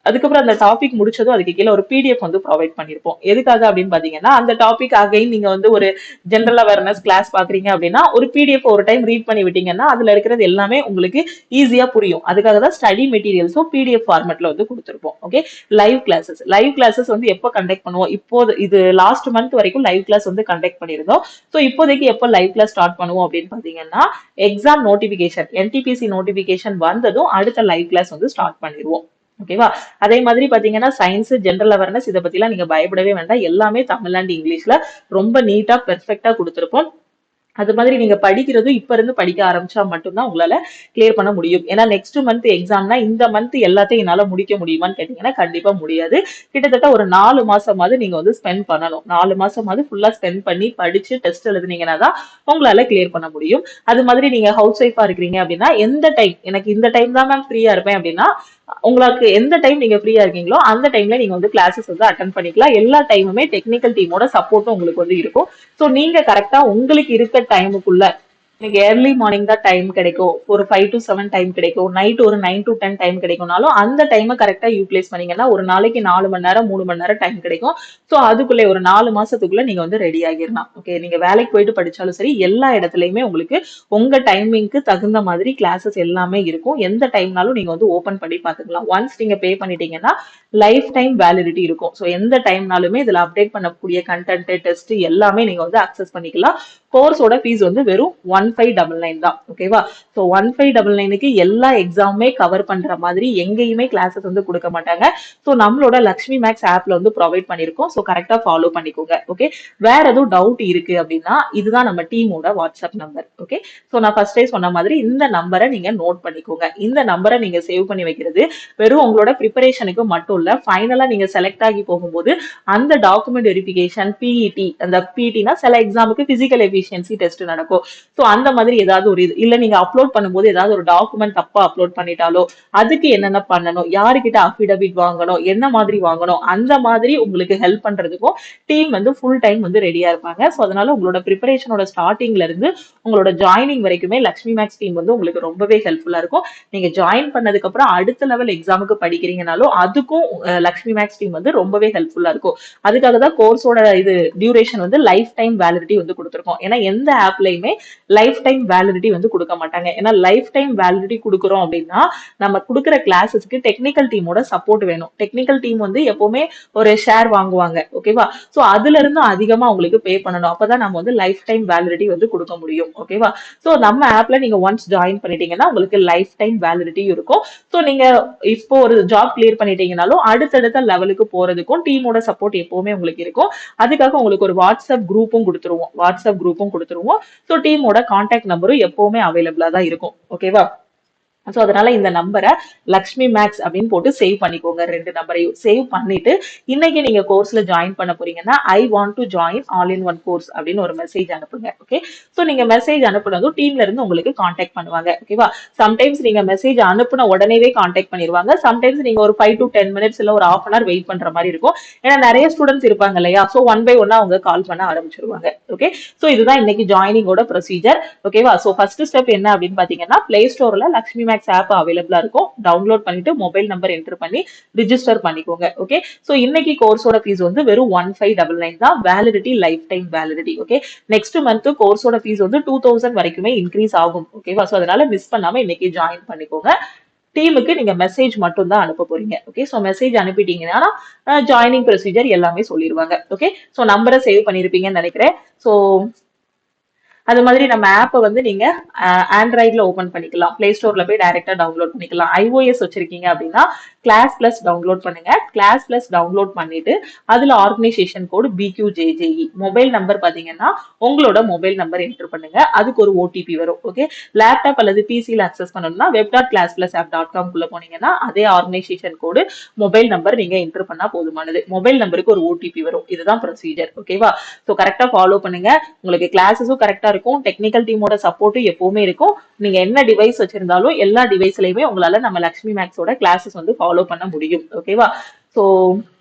அதுக்கப்புறம் அந்த டாபிக் முடிச்சதும் அதுக்கு கீழே ஒரு PDF வந்து ப்ரொவைட் பண்ணிருப்போம். எதுக்காக அப்படின்னு பாத்தீங்கன்னா, அந்த டாபிக் அகைன் நீங்க வந்து ஒரு ஜெனரல் அவேர்னஸ் கிளாஸ் பாக்குறீங்க அப்படின்னா ஒரு PDF ஒரு டைம் ரீட் பண்ணி விட்டீங்கன்னா அதுல இருக்கிறது எல்லாமே உங்களுக்கு ஈஸியா புரியும். அதுக்காக தான் ஸ்டடி மெட்டீரியல்ஸும் PDF ஃபார்மேட்ல வந்து கொடுத்துருப்போம். ஓகே, லைவ் கிளாஸஸ் வந்து எப்போ கண்டக்ட் பண்ணுவோம்? இப்போது இது லாஸ்ட் மந்த் வரைக்கும் லைவ் கிளாஸ் வந்து கண்டக்ட் பண்ணிருந்தோம். ஸோ இப்போதைக்கு எப்போ லைவ் கிளாஸ் ஸ்டார்ட் பண்ணுவோம் அப்படின்னு பாத்தீங்கன்னா, எக்ஸாம் நோட்டிபிகேஷன் NTPC நோட்டிபிகேஷன் வந்ததும் அடுத்த லைவ் கிளாஸ் வந்து ஸ்டார்ட் பண்ணிடுவோம். ஓகேவா? அதே மாதிரி பாத்தீங்கன்னா சயின்ஸ், ஜெனரல் அவேர்னஸ் இதை பத்தி எல்லாம் நீங்க பயப்படவே வேண்டாம். எல்லாமே தமிழ் அண்ட் இங்கிலீஷ்ல ரொம்ப நீட்டா பெர்ஃபெக்டா கொடுத்துருப்போம். அது மாதிரி நீங்க படிக்கிறது இப்ப இருந்து படிக்க ஆரம்பிச்சா மட்டும்தான் உங்களால கிளியர் பண்ண முடியும். ஏன்னா நெக்ஸ்ட் மந்த் எக்ஸாம்னா இந்த மந்த் எல்லாத்தையும் என்னால முடிக்க முடியுமான்னு கேட்டீங்கன்னா கண்டிப்பா முடியாது. கிட்டத்தட்ட ஒரு 4 மாசமாவது நீங்க வந்து ஸ்பெண்ட் பண்ணணும். 4 மாசமாவது ஃபுல்லா ஸ்பெண்ட் பண்ணி படிச்சு டெஸ்ட் எழுதுனீங்கன்னா தான் உங்களால கிளியர் பண்ண முடியும். அது மாதிரி நீங்க ஹவுஸ் ஒய்ஃபா இருக்கிறீங்க அப்படின்னா எந்த டைம், எனக்கு இந்த டைம் தான் மேம் ஃப்ரீயா இருப்பேன் அப்படின்னா உங்களுக்கு எந்த டைம் நீங்க ஃப்ரீயா இருக்கீங்களோ அந்த டைம்ல நீங்க வந்து கிளாஸஸ் வந்து அட்டன் பண்ணிக்கலாம். எல்லா டைமுமே டெக்னிக்கல் டீமோட சப்போர்ட்டும் உங்களுக்கு வந்து இருக்கும். ஸோ நீங்க கரெக்டா உங்களுக்கு இருக்க டைமுக்குள்ள, எனக்கு ஏர்லி மார்னிங் தான் டைம் கிடைக்கும், ஒரு 5 to 7 டைம் கிடைக்கும், நைட் ஒரு 9 to 10 டைம் கிடைக்கும்னாலும் அந்த டைமை கரெக்டா யூட்டிலைஸ் பண்ணீங்கன்னா ஒரு நாளைக்கு 4 மணி நேரம் 3 மணி நேரம் டைம் கிடைக்கும். ஸோ அதுக்குள்ளே ஒரு 4 மாசத்துக்குள்ள நீங்க வந்து ரெடி ஆகிடலாம். ஓகே, நீங்க வேலைக்கு போயிட்டு படிச்சாலும் சரி எல்லா இடத்துலயுமே உங்களுக்கு உங்க டைமிங்க்கு தகுந்த மாதிரி கிளாஸஸ் எல்லாமே இருக்கும். எந்த டைம்னாலும் நீங்க வந்து ஓபன் பண்ணி பாத்துக்கலாம். ஒன்ஸ் நீங்க பே பண்ணிட்டீங்கன்னா லைஃப் டைம் வேலிடிட்டி இருக்கும். ஸோ எந்த டைம்னாலுமே இதுல அப்டேட் பண்ணக்கூடிய கண்டென்ட், டெஸ்ட் எல்லாமே நீங்க வந்து அக்சஸ் பண்ணிக்கலாம். கோர்ஸோட ஃபீஸ் வந்து வெறும் 1599 தான். ஓகேவா? ஸோ 1599க்கு எல்லா எக்ஸாமுமே கவர் பண்ற மாதிரி எங்கேயுமே கிளாஸஸ் வந்து கொடுக்க மாட்டாங்க. ஸோ நம்மளோட லக்ஷ்மி மேக்ஸ் ஆப்ல வந்து ப்ரொவைட் பண்ணிருக்கோம். ஸோ கரெக்டா ஃபாலோ பண்ணிக்கோங்க. ஓகே, வேற எதுவும் டவுட் இருக்கு அப்படின்னா இதுதான் நம்ம டீமோட வாட்ஸ்அப் நம்பர். ஓகே, ஸோ நான் ஃபர்ஸ்டே சொன்ன மாதிரி இந்த நம்பரை நீங்க நோட் பண்ணிக்கோங்க. இந்த நம்பரை நீங்க சேவ் பண்ணி வைக்கிறது வெறும் உங்களோட ப்ரிப்பரேஷனுக்கு மட்டும் இல்ல, ஃபைனலா நீங்க செலக்ட் ஆகி போகும்போது அந்த டாக்குமெண்ட் வெரிஃபிகேஷன் PET, அந்த PETனா சில எக்ஸாமுக்கு பிசிக்கல் எஃபிஷியன்சி டெஸ்ட் நடக்கும். ஸோ அந்த மாதிரி ஏதாவது ஒரு இது இல்ல, நீங்க அப்லோட் பண்ணும்போது ஏதாவது ஒரு டாக்குமெண்ட் தப்பா அப்லோட் பண்ணிட்டாலோ அதுக்கு என்னென்ன பண்ணணும், யாருக்கிட்ட அஃபிடவிட் வாங்கணும், என்ன மாதிரி வாங்கணும், அந்த மாதிரி உங்களுக்கு ஹெல்ப் பண்றதுக்கும் டீம் வந்து ஃபுல் டைம் வந்து ரெடியா இருப்பாங்க. ஸோ அதனால உங்களோட ப்ரிப்பரேஷனோட ஸ்டார்டிங்ல இருந்து உங்களோட ஜாயினிங் வரைக்குமே லக்ஷ்மி மேக்ஸ் டீம் வந்து உங்களுக்கு ரொம்பவே ஹெல்ப்ஃபுல்லா இருக்கும். நீங்க ஜாயின் பண்ணதுக்கு அப்புறம் அடுத்த லெவல் எக்ஸாமுக்கு படிக்கிறீங்கனாலும் அதுக்கும் லக்ஷ்மி மேக்ஸ் டீம் வந்து ரொம்பவே ஹெல்ப்ஃபுல்லா இருக்கும். அதுக்காக தான் கோர்ஸோட இது டியூரேஷன் வந்து லைஃப் டைம் வேலிடிட்டி வந்து கொடுத்துருக்கோம். ஏன்னா எந்த ஆப்லயுமே லைஃப் டைம் வேலிடிட்டி வந்து கொடுக்க மாட்டாங்க. ஏன்னா லைஃப் டைம் வேலிடிட்டி கொடுக்குறோம் அப்படின்னா நம்ம கொடுக்குற கிளாஸஸ்க்கு டெக்னிக்கல் டீமோட சப்போர்ட் வேணும். டெக்னிக்கல் டீம் வந்து எப்பவுமே ஒரு ஷேர் வாங்குவாங்க. ஓகேவா? ஸோ அதுல இருந்து அதிகமா உங்களுக்கு பே பண்ணணும். அப்பதான் நம்ம வந்து லைஃப் டைம் வேலிடிட்டி வந்து கொடுக்க முடியும். ஓகேவா? ஸோ நம்ம ஆப்ல நீங்க ஒன்ஸ் ஜாயின் பண்ணிட்டீங்கன்னா உங்களுக்கு லைஃப் டைம் வேலிடிட்டி இருக்கும். ஸோ நீங்க இப்போ ஒரு ஜாப் கிளியர் பண்ணிட்டீங்கனாலும் அடுத்தடுத்த லெவலுக்கு போறதுக்கும் டீமோட சப்போர்ட் எப்பவுமே உங்களுக்கு இருக்கும். அதுக்காக உங்களுக்கு ஒரு வாட்ஸ்அப் குரூப்பும் கொடுத்துருவோம். ஸோ டீமோட கான்டாக்ட் நம்பரும் எப்பவுமே அவைலபிளா தான் இருக்கும். ஓகேவா? ஸோ அதனால இந்த நம்பரை லக்ஷ்மி மேக்ஸ் அப்படின்னு போட்டு சேவ் பண்ணிக்கோங்க. 2 நம்பரையும் சேவ் பண்ணிட்டு இன்னைக்கு நீங்க கோர்ஸ்ல ஜாயின் பண்ண போறீங்கன்னா ஐ want to join all in one course அப்படின்னு ஒரு மெசேஜ் அனுப்புங்க. ஓகே, ஸோ நீங்க மெசேஜ் அனுப்புனதும் டீம்ல இருந்து உங்களுக்கு காண்டாக்ட் பண்ணுவாங்க. ஓகேவா, சம்டைம்ஸ் நீங்க மெசேஜ் அனுப்புன உடனேவே காண்டாக்ட் பண்ணிடுவாங்க. சம்டைம்ஸ் நீங்க ஒரு 5 to 10 மினிட்ஸ் இல்ல ஒரு ஹாஃப் அன் ஹவர் வெயிட் பண்ற மாதிரி இருக்கும். ஏன்னா நிறைய ஸ்டூடெண்ட்ஸ் இருப்பாங்க இல்லையா, ஸோ ஒன் பை ஒன்னா அவங்க கால் பண்ண ஆரம்பிச்சிருவாங்க. ஓகே, ஸோ இதுதான் இன்னைக்கு ஜாயினிங்கோட ப்ரொசீஜர். ஓகேவா, ஸோ ஃபர்ஸ்ட் ஸ்டெப் என்ன அப்படின்னு பாத்தீங்கன்னா, பிளே ஸ்டோர்ல லக்ஷ்மி மேக்ஸ் ஆப் அவைலபிளா இருக்கும். டவுன்லோட் பண்ணிட்டு மொபைல் நம்பர் என்டர் பண்ணி ரிஜிஸ்டர் பண்ணிக்கோங்க. ஓகே, ஸோ இன்னைக்கு கோர்ஸோட ஃபீஸ் வந்து வெறும் 1599 தான். Validity life time validity. Okay, next month கோர்ஸோட ஃபீஸ் வந்து 2000 வரைக்குமே இன்க்ரீஸ் ஆகும். ஓகேவா, ஸோ அதனால மிஸ் பண்ணாம இன்னைக்கு ஜாயின் பண்ணிக்கோங்க. டீமுக்கு நீங்க மெசேஜ் மட்டும் தான் அனுப்ப போறீங்க. ஓகே, ஸோ மெசேஜ் அனுப்பிட்டீங்கன்னா ஜாயினிங் ப்ரொசீஜர் எல்லாமே சொல்லிடுவாங்க. ஓகே, ஸோ நம்பரை சேவ் பண்ணிருப்பீங்கன்னு நினைக்கிறேன். ஸோ அது மாதிரி நம்ம ஆப்பை வந்து நீங்க ஆண்ட்ராய்ட்ல ஓபன் பண்ணிக்கலாம். பிளே ஸ்டோர்ல போய் டைரக்டா டவுன்லோட் பண்ணிக்கலாம். iOS வச்சிருக்கீங்க அப்படின்னா கிளாஸ் பிளஸ் டவுன்லோட் பண்ணுங்க. கிளாஸ் பிளஸ் டவுன்லோட் பண்ணிட்டு அதுல ஆர்கனைசேஷன் கோடு BQJJE, மொபைல் நம்பர் பாத்தீங்கன்னா உங்களோட மொபைல் நம்பர் என்டர் பண்ணுங்க. அதுக்கு ஒரு OTP வரும். ஓகே, லேப்டாப் அல்லது பிசில அக்சஸ் பண்ணணும்னா web.classplus.app.com குள்ள போனீங்கன்னா அதே ஆர்கனைசேஷன் கோடு மொபைல் நம்பர் நீங்க என்டர் பண்ணா போதுமானது. மொபைல் நம்பருக்கு ஒரு OTP வரும். இதுதான் ப்ரொசீஜர். ஓகேவா, ஸோ கரெக்டா ஃபாலோ பண்ணுங்க. உங்களுக்கு கிளாஸஸும் கரெக்டா இருக்கும். டெக்னிக்கல் டீமோட சப்போர்ட்டும் எப்பவுமே இருக்கும். நீங்க என்ன டிவைஸ் வச்சிருந்தாலும் எல்லா டிவைஸ்லயுமே உங்களால நம்ம லக்ஷ்மி மேக்ஸோட கிளாஸஸ் வந்து ஃபாலோ பண்ண முடியும். ஓகேவா, சோ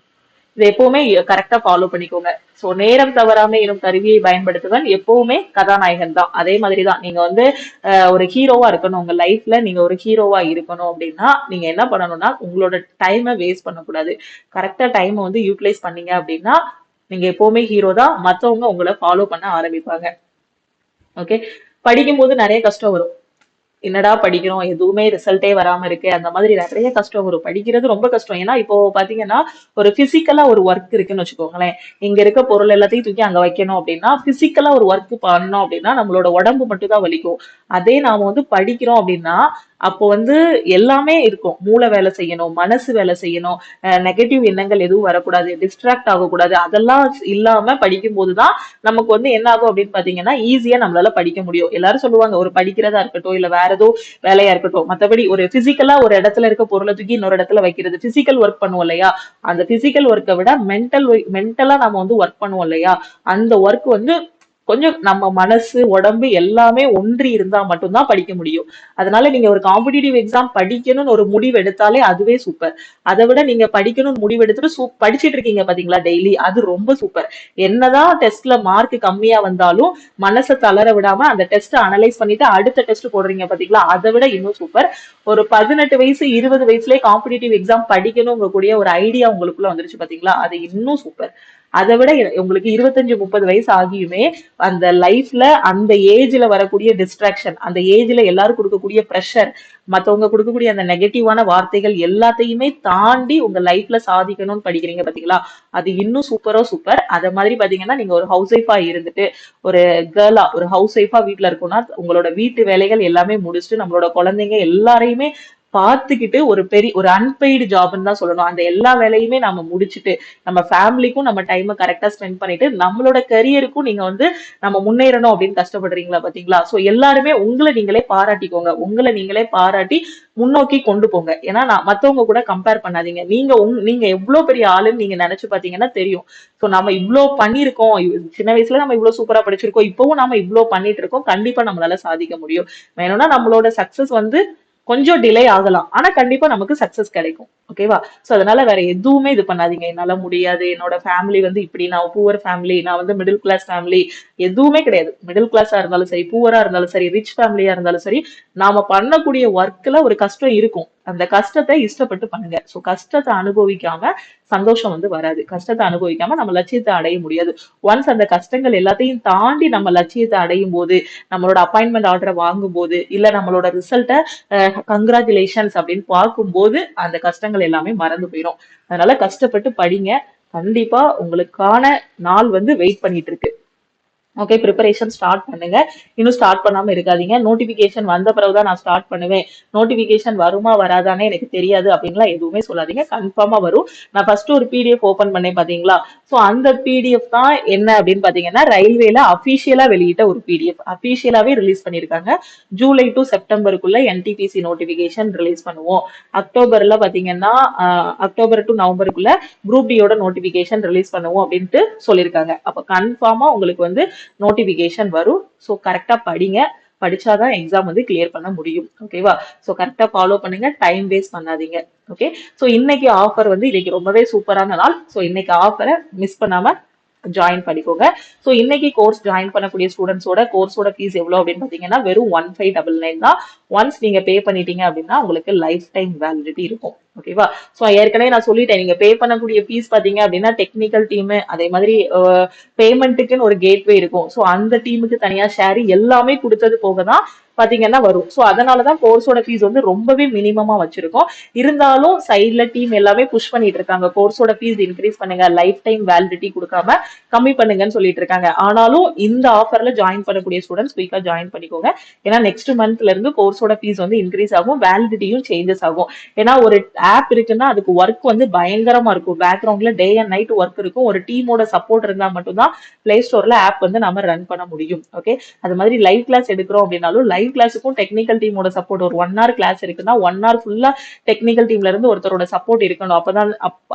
இது எப்பவுமே கரெக்டா ஃபாலோ பண்ணிக்கோங்க. சோ நேரம் தவறாம எனும் கருவியை பயன்படுத்துவன் எப்பவுமே கதாநாயகன் தான். அதே மாதிரிதான் நீங்க வந்து ஒரு ஹீரோவா இருக்கணும். உங்க லைஃப்ல நீங்க ஒரு ஹீரோவா இருக்கணும் அப்படின்னா நீங்க என்ன பண்ணணும்னா உங்களோட டைமை வேஸ்ட் பண்ணக்கூடாது. கரெக்டா டைமை வந்து யூட்டிலைஸ் பண்ணீங்க அப்படின்னா நீங்க எப்பவுமே ஹீரோ தான். மத்தவங்க உங்களை ஃபாலோ பண்ண ஆரம்பிப்பாங்க. ஓகே, படிக்கும்போது நிறைய கஷ்டம் வரும். என்னடா படிக்கிறோம், எதுவுமே ரிசல்ட்டே வராம இருக்கு, அந்த மாதிரி நிறைய கஷ்டம் வரும். படிக்கிறது ரொம்ப கஷ்டம். ஏன்னா இப்போ பாத்தீங்கன்னா ஒரு பிசிக்கலா ஒரு ஒர்க் இருக்குன்னு வச்சுக்கோங்களேன். இங்க இருக்க பொருள் எல்லாத்தையும் தூக்கி அங்க வைக்கணும் அப்படின்னா பிசிக்கலா ஒரு ஒர்க் பண்ணோம் அப்படின்னா நம்மளோட உடம்பு மட்டும் தான் வலிக்கும். அதே நாம வந்து படிக்கிறோம் அப்படின்னா அப்போ வந்து எல்லாமே இருக்கும். மூளை வேலை செய்யணும், மனசு வேலை செய்யணும், நெகட்டிவ் எண்ணங்கள் எதுவும் வரக்கூடாது, டிஸ்ட்ராக்ட் ஆகக்கூடாது. அதெல்லாம் இல்லாம படிக்கும் போதுதான் நமக்கு வந்து என்ன ஆகும் அப்படின்னு பாத்தீங்கன்னா ஈஸியா நம்மளால படிக்க முடியும். எல்லாரும் சொல்லுவாங்க ஒரு படிக்கிறதா இருக்கட்டும் இல்ல வேற ஏதோ வேலையா இருக்கட்டும், மத்தபடி ஒரு பிசிக்கலா ஒரு இடத்துல இருக்க பொருளை தூக்கி இன்னொரு இடத்துல வைக்கிறது, பிசிக்கல் ஒர்க் பண்ணுவோம் இல்லையா, அந்த பிசிக்கல் ஒர்க்கை விட மென்டலா நம்ம வந்து ஒர்க் பண்ணுவோம் இல்லையா, அந்த ஒர்க் வந்து கொஞ்சம் நம்ம மனசு உடம்பு எல்லாமே ஒன்றி இருந்தா மட்டும்தான் படிக்க முடியும். அதனால நீங்க ஒரு காம்படிட்டிவ் எக்ஸாம் படிக்கணும்னு ஒரு முடிவு எடுத்தாலே அதுவே சூப்பர். அதை விட நீங்க படிக்கணும்னு முடிவு எடுத்துட்டு படிச்சிட்டு இருக்கீங்க பாத்தீங்களா டெய்லி, அது ரொம்ப சூப்பர். என்னதான் டெஸ்ட்ல மார்க் கம்மியா வந்தாலும் மனசை தளர விடாம அந்த டெஸ்ட் அனலைஸ் பண்ணிட்டு அடுத்த டெஸ்ட் போடுறீங்க பாத்தீங்களா, அதை விட இன்னும் சூப்பர். ஒரு 18 வயசு 20 வயசுலயே காம்படிட்டிவ் எக்ஸாம் படிக்கணுங்க கூடிய ஒரு ஐடியா உங்களுக்குள்ள வந்துருச்சு பாத்தீங்களா, அது இன்னும் சூப்பர். அதை விட உங்களுக்கு 25-30 வயசு ஆகியுமே அந்த லைஃப்ல அந்த ஏஜ்ல வரக்கூடிய டிஸ்ட்ராக்ஷன், அந்த ஏஜ்ல எல்லாரும் கொடுக்கக்கூடிய ப்ரெஷர், மத்தவங்க கொடுக்கக்கூடிய அந்த நெகட்டிவான வார்த்தைகள் எல்லாத்தையுமே தாண்டி உங்க லைஃப்ல சாதிக்கணும்னு படிக்கிறீங்க பாத்தீங்களா, அது இன்னும் சூப்பரோ சூப்பர். அத மாதிரி பாத்தீங்கன்னா நீங்க ஒரு ஹவுஸ் ஒய்ஃபா இருந்துட்டு ஒரு கேர்ளா ஒரு ஹவுஸ் ஒய்ஃபா வீட்டுல இருக்கும்னா உங்களோட வீட்டு வேலைகள் எல்லாமே முடிச்சுட்டு நம்மளோட குழந்தைங்க எல்லாரையுமே பார்த்துக்கிட்டு ஒரு அன்பெய்டு ஜாப்னு தான் சொல்லணும். அந்த எல்லா வேலையுமே நம்ம முடிச்சுட்டு நம்ம ஃபேமிலிக்கும் நம்ம டைமை கரெக்டா ஸ்பெண்ட் பண்ணிட்டு நம்மளோட கரியருக்கும் நீங்க வந்து நம்ம முன்னேறணும் அப்படின்னு கஷ்டப்படுறீங்களா பாத்தீங்களா. சோ எல்லாருமே உங்களை நீங்களே பாராட்டிக்கோங்க. உங்களை நீங்களே பாராட்டி முன்னோக்கி கொண்டு போங்க. ஏன்னா மத்தவங்க கூட கம்பேர் பண்ணாதீங்க. நீங்க எவ்வளவு பெரிய ஆளுன்னு நீங்க நினைச்சு பாத்தீங்கன்னா தெரியும். சோ நம்ம இவ்வளவு பண்ணிருக்கோம், சின்ன வயசுல நம்ம இவ்வளவு சூப்பரா படிச்சிருக்கோம், இப்பவும் நாம இவ்வளவு பண்ணிட்டு இருக்கோம், கண்டிப்பா நம்மளால சாதிக்க முடியும். வேணும்னா நம்மளோட சக்சஸ் வந்து கொஞ்சம் டிலே ஆகலாம், ஆனா கண்டிப்பா நமக்கு சக்சஸ் கிடைக்கும். ஓகேவா, சோ அதனால வேற எதுவுமே இது பண்ணாதீங்க. என்னால முடியாது, என்னோட ஃபேமிலி வந்து இப்படி, நான் புவர் ஃபேமிலி, நான் வந்து மிடில் கிளாஸ் ஃபேமிலி, எதுவுமே கிடையாது. மிடில் கிளாஸா இருந்தாலும் சரி, புவரா இருந்தாலும் சரி, ரிச் ஃபேமிலியா இருந்தாலும் சரி, நாம பண்ணக்கூடிய ஒர்க்ல ஒரு கஷ்டம் இருக்கும். அந்த கஷ்டத்தை இஷ்டப்பட்டு பண்ணுங்க. சோ கஷ்டத்தை அனுபவிக்காம சந்தோஷம் வந்து வராது. கஷ்டத்தை அனுபவிக்காம நம்ம லட்சியத்தை அடைய முடியாது. ஒன்ஸ் அந்த கஷ்டங்கள் எல்லாத்தையும் தாண்டி நம்ம லட்சியத்தை அடையும் போது, நம்மளோட அப்பாயின்மெண்ட் ஆர்டரை வாங்கும் போது, இல்ல நம்மளோட ரிசல்ட்டை கங்க்ராச்சுலேஷன்ஸ் அப்படின்னு பார்க்கும்போது அந்த கஷ்டங்கள் எல்லாமே மறந்து போயிடும். அதனால கஷ்டப்பட்டு படிங்க. கண்டிப்பா உங்களுக்கான நாள் வந்து வெயிட் பண்ணிட்டு இருக்கு. ஓகே, ப்ரிப்பரேஷன் ஸ்டார்ட் பண்ணுங்க. இன்னும் ஸ்டார்ட் பண்ணாம இருக்காதீங்க. நோட்டிபிகேஷன் வந்த பிறகுதான் நான் ஸ்டார்ட் பண்ணுவேன், நோட்டிபிகேஷன் வருமா வராதானே எனக்கு தெரியாது அப்படின்லாம் எதுவுமே சொல்லாதீங்க. கன்ஃபார்மா வரும். நான் ஃபர்ஸ்ட் ஒரு பிடிஎஃப் ஓபன் பண்ணேன் பாத்தீங்களா? சோ அந்த பிடிஎஃப் தான் என்ன அப்படின்னு பாத்தீங்கன்னா, ரயில்வேல அபிஷியலா வெளியிட்ட ஒரு பிடிஎஃப், அபிஷியலாவே ரிலீஸ் பண்ணிருக்காங்க. ஜூலை டு செப்டம்பருக்குள்ள என்டிபிசி நோட்டிபிகேஷன் ரிலீஸ் பண்ணுவோம். அக்டோபர்ல பாத்தீங்கன்னா அக்டோபர் டு நவம்பருக்குள்ள குரூப் டியோட நோட்டிபிகேஷன் ரிலீஸ் பண்ணுவோம் அப்படின்ட்டு சொல்லியிருக்காங்க. அப்ப கன்ஃபார்மா உங்களுக்கு வந்து நோட்டிபிகேஷன் வரும். ஸோ கரெக்டா படிங்க. படிச்சாதான் எக்ஸாம் வந்து கிளியர் பண்ண முடியும். ஓகேவா? ஸோ கரெக்டா ஃபாலோ பண்ணுங்க, டைம் வேஸ்ட் பண்ணாதீங்க. ஓகே, ஸோ இன்னைக்கு ஆஃபர் வந்து இன்னைக்கு ரொம்பவே சூப்பரான நாள். ஸோ இன்னைக்கு ஆஃபரை மிஸ் பண்ணாம ஜாயின் பண்ணிக்கோங்க. ஸோ இன்னைக்கு கோர்ஸ் ஜாயின் பண்ணக்கூடிய ஸ்டூடெண்ட்ஸோட கோர்ஸோட ஃபீஸ் எவ்வளவு அப்படின்னு பாத்தீங்கன்னா வெறும் 1599 தான். ஒன்ஸ் நீங்க பே பண்ணிட்டீங்க அப்படின்னா உங்களுக்கு லைஃப் டைம் வேலிடிட்டி இருக்கும். ஓகேவா? ஸோ ஏற்கனவே நான் சொல்லிட்டேன், நீங்க பே பண்ணக்கூடிய ஃபீஸ் பாத்தீங்க அப்படின்னா டெக்னிக்கல் டீம், அதே மாதிரி பேமெண்ட்டுக்குன்னு ஒரு கேட்வே இருக்கும். ஸோ அந்த டீமுக்கு தனியா ஷேர் எல்லாமே கொடுத்தது போக தான் பாத்தீங்கன்னா வரும். ஸோ அதனாலதான் கோர்ஸோட ஃபீஸ் வந்து ரொம்பவே மினிமமா வச்சிருக்கோம். இருந்தாலும் சைட்ல டீம் எல்லாமே புஷ் பண்ணிட்டு இருக்காங்க, கோர்ஸோட ஃபீஸ் இன்க்ரீஸ் பண்ணுங்க, லைஃப் டைம் வேலிடிட்டி கொடுக்காம கம்மி பண்ணுங்கன்னு சொல்லிட்டு இருக்காங்க. ஆனாலும் இந்த ஆஃபர்ல ஜாயின் பண்ணக்கூடிய ஸ்டூடெண்ட்ஸ் குயிக்கா ஜாயின் பண்ணிக்கோங்க. ஏன்னா நெக்ஸ்ட் மந்த்ல இருந்து கோர்ஸோட ஃபீஸ் வந்து இன்க்ரீஸ் ஆகும், வேலிடிட்டியும் சேஞ்சஸ் ஆகும். ஏன்னா ஒரு ஆப் இருக்குன்னா அதுக்கு ஒர்க் வந்து பயங்கரமா இருக்கும், பேக்ரவுண்ட்ல டே அண்ட் நைட் ஒர்க் இருக்கும். ஒரு டீமோட சப்போர்ட் இருந்தா மட்டும்தான் பிளே ஸ்டோர்ல ஆப் வந்து நம்ம ரன் பண்ண முடியும். ஓகே, அது மாதிரி லைவ் கிளாஸ் எடுக்கிறோம் அப்படின்னாலும் லைவ் கிளாஸுக்கும் டெக்னிக்கல் டீமோட சப்போர்ட், ஒரு 1 hour கிளாஸ் இருக்குன்னா 1 hour ஃபுல்லா டெக்னிக்கல் டீம்ல இருந்து ஒருத்தரோட சப்போர்ட் இருக்கணும்.